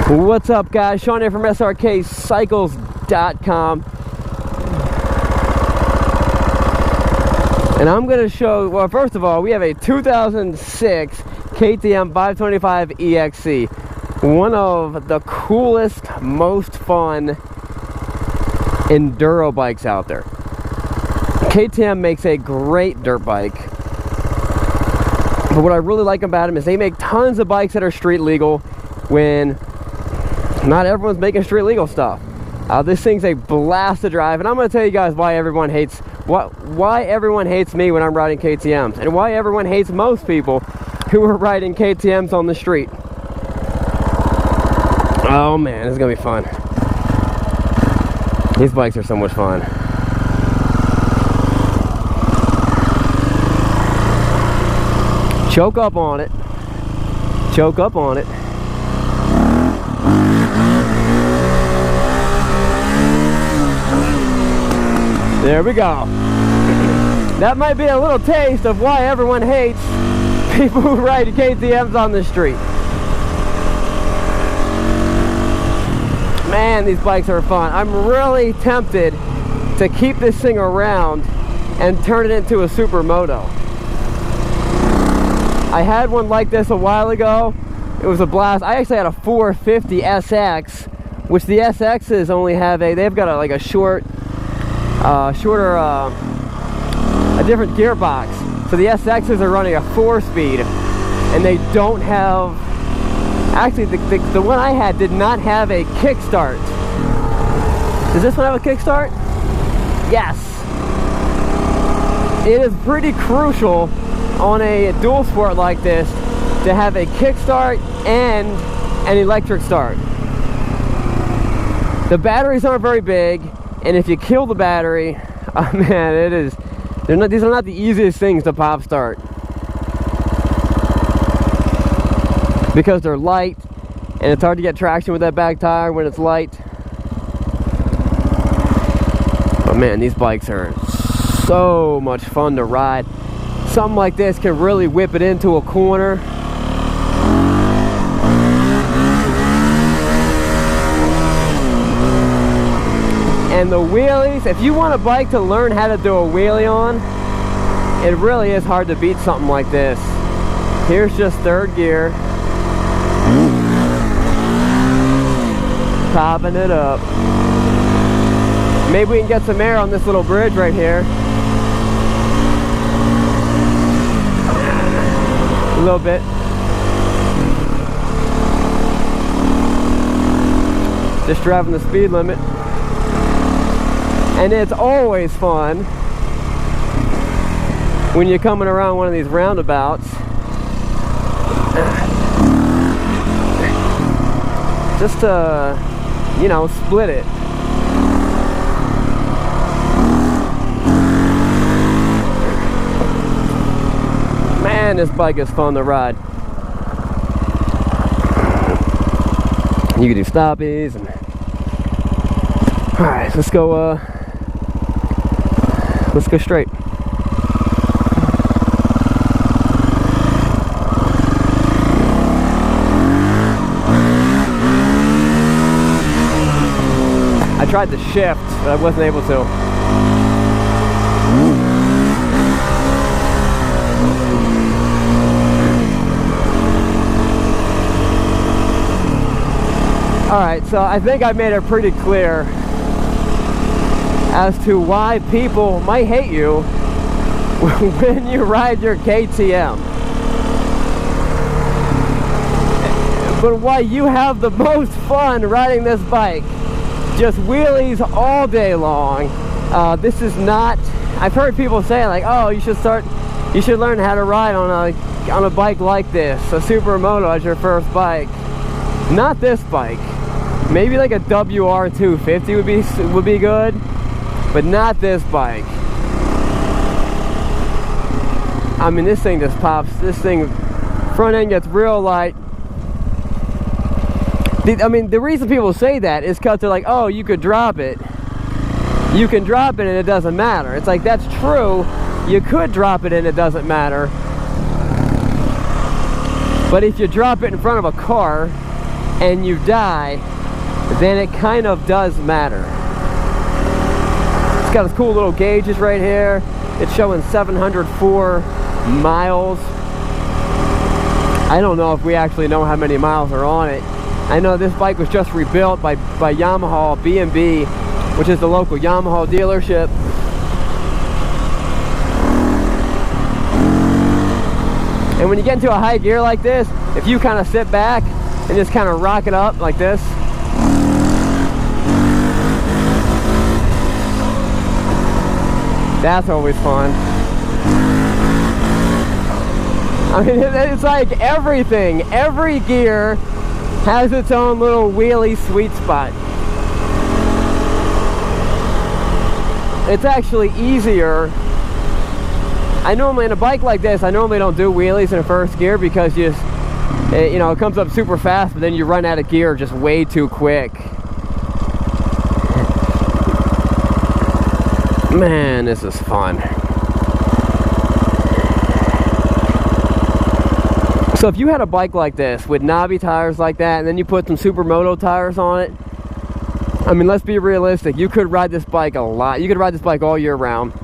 What's up, guys? Sean here from Srkcycles.com, and I'm going to show, well, first of all, we have a 2006 KTM 525 EXC, one of the coolest, most fun enduro bikes out there. KTM makes a great dirt bike, but what I really like about them is they make tons of bikes that are street legal when not everyone's making street legal stuff. This thing's a blast to drive, and I'm going to tell you guys why everyone hates me when I'm riding KTMs, and why everyone hates most people who are riding KTMs on the street. Oh man, this is gonna be fun. These bikes are so much fun. Choke up on it. Choke up on it. There we go. That might be a little taste of why everyone hates people who ride KTMs on the street. Man, these bikes are fun. I'm really tempted to keep this thing around and turn it into a supermoto. I had one like this a while ago. It was a blast. I actually had a 450 SX, which the SXs only have they've got a shorter, a different gearbox. So the SXs are running a 4-speed, and they don't have, actually the one I had did not have a kickstart. Does this one have a kickstart? Yes. It is pretty crucial on a dual sport like this to have a kickstart and an electric start. The batteries aren't very big, and if you kill the battery, oh man, these are not the easiest things to pop start, because they're light and it's hard to get traction with that back tire when it's light. But man, these bikes are so much fun to ride. Something like this can really whip it into a corner. And the wheelies, if you want a bike to learn how to do a wheelie on, it really is hard to beat something like this. Here's just third gear. Popping it up. Maybe we can get some air on this little bridge right here. A little bit. Just driving the speed limit. And it's always fun when you're coming around one of these roundabouts just to, you know, split it. Man, this bike is fun to ride. You can do stoppies and alright, let's go straight. I tried to shift, but I wasn't able to. Alright, so I think I made it pretty clear as to why people might hate you when you ride your KTM, but why you have the most fun riding this bike. Just wheelies all day long. This is not, I've heard people say like, oh, you should learn how to ride on a bike like this, a supermoto as your first bike. Not this bike. Maybe like a WR250 would be good, but not this bike. I mean, this thing just pops. This thing, front end gets real light. I mean, the reason people say that is because they're like, oh, you could drop it. You can drop it and it doesn't matter. It's like, that's true. You could drop it and it doesn't matter. But if you drop it in front of a car, and you die, then it kind of does matter. It's got its cool little gauges right here. It's showing 704 miles. I don't know if we actually know how many miles are on it. I know this bike was just rebuilt by Yamaha B&B, which is the local Yamaha dealership. And when you get into a high gear like this, if you kind of sit back and just kind of rock it up like this, that's always fun. I mean, it's like everything. Every gear has its own little wheelie sweet spot. It's actually easier. I normally, in a bike like this, I normally don't do wheelies in first gear because you know, it comes up super fast, but then you run out of gear just way too quick. Man, this is fun. So if you had a bike like this with knobby tires like that, and then you put some Supermoto tires on it, I mean, let's be realistic. You could ride this bike a lot. You could ride this bike all year round.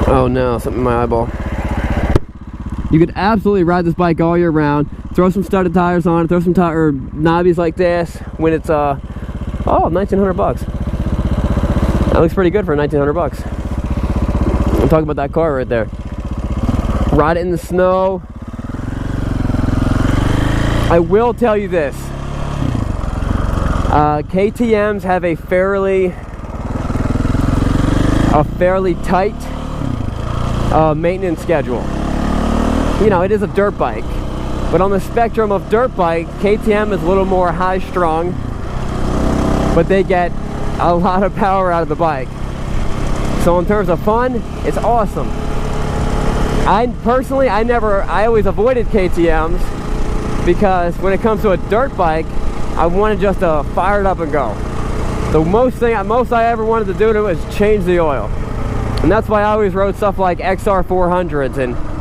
Oh no, something in my eyeball. You could absolutely ride this bike all year round. Throw some studded tires on it. Throw some knobbies like this when it's oh, 1,900 bucks. That looks pretty good for 1,900 bucks. I'm talking about that car right there. Ride it in the snow. I will tell you this. KTMs have a fairly tight maintenance schedule. You know, it is a dirt bike, but on the spectrum of dirt bike, KTM is a little more high strung, but they get a lot of power out of the bike. So in terms of fun, it's awesome. I always avoided KTMs because when it comes to a dirt bike, I wanted just to fire it up and go. The most I ever wanted to do to it was change the oil. And that's why I always rode stuff like XR400s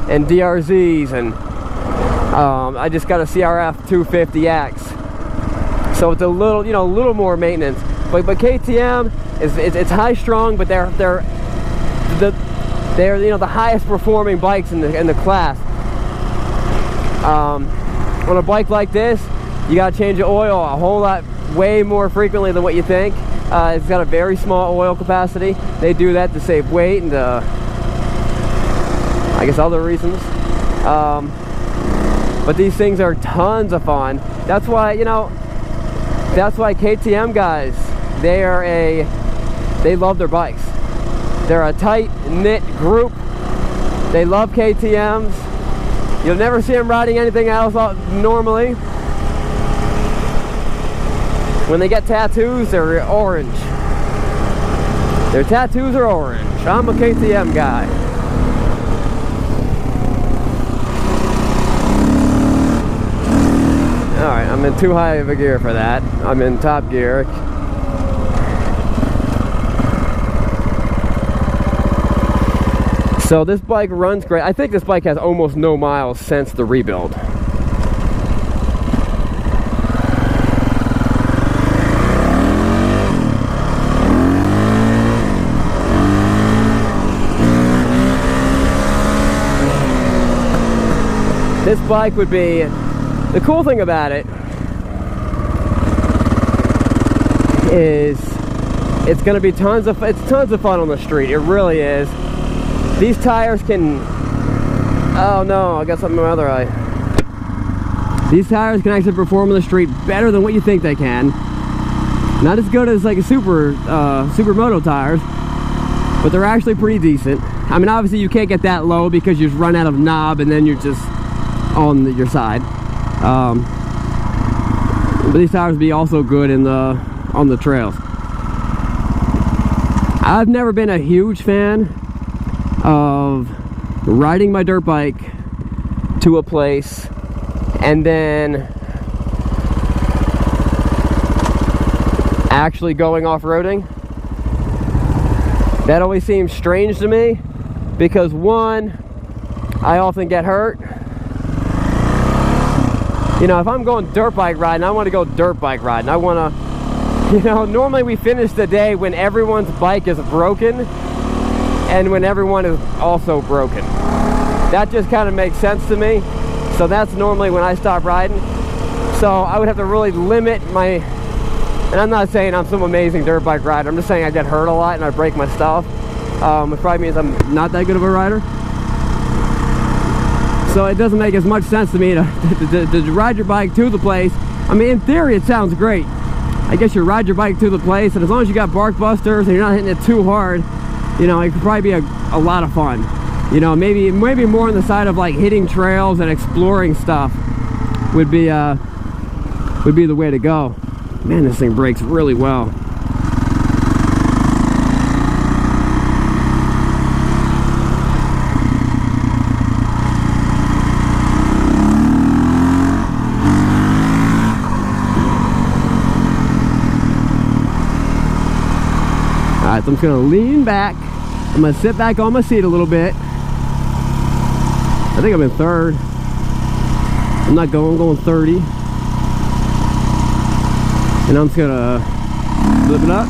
and DRZs, and I just got a CRF 250X. So it's a little, you know, a little more maintenance. But KTM it's high strung, but they're you know, the highest performing bikes in the class. On a bike like this, you gotta change the oil a whole lot, way more frequently than what you think. It's got a very small oil capacity. They do that to save weight and I guess other reasons. But these things are tons of fun. That's why, you know, that's why KTM guys, they love their bikes. They're a tight-knit group. They love KTMs. You'll never see them riding anything else normally. When they get tattoos, they're orange. Their tattoos are orange. I'm a KTM guy. Alright, I'm in too high of a gear for that. I'm in top gear. So this bike runs great. I think this bike has almost no miles since the rebuild. This bike would be, the cool thing about it is it's going to be tons of fun on the street. It really is. These tires can, oh no, I got something in my other eye. These tires can actually perform on the street better than what you think they can. Not as good as like a Supermoto tires, but they're actually pretty decent. I mean, obviously you can't get that low because you just run out of knob and then you're just on your side. But these tires would be also good on the trails. I've never been a huge fan of riding my dirt bike to a place and then actually going off-roading. That always seems strange to me because one, I often get hurt, You know, if I'm going dirt bike riding, I want to go dirt bike riding. I want to, you know, normally we finish the day when everyone's bike is broken and when everyone is also broken. That just kind of makes sense to me. So that's normally when I stop riding. So I would have to really limit my, and I'm not saying I'm some amazing dirt bike rider. I'm just saying I get hurt a lot and I break my stuff. It probably means I'm not that good of a rider. So it doesn't make as much sense to me to ride your bike to the place. I mean, in theory, it sounds great. I guess you ride your bike to the place, and as long as you got bark busters and you're not hitting it too hard, you know, it could probably be a lot of fun. You know, maybe more on the side of like hitting trails and exploring stuff would be the way to go. Man, this thing brakes really well. Alright, so I'm just going to lean back. I'm going to sit back on my seat a little bit. I think I'm in third. I'm going 30. And I'm just going to flip it up.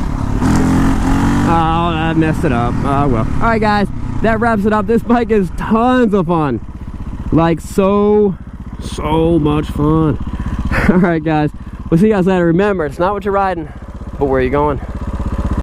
Oh, I messed it up. Oh, well. Alright, guys. That wraps it up. This bike is tons of fun. Like, so much fun. Alright, guys. We'll see you guys later. Remember, it's not what you're riding, but where you're going.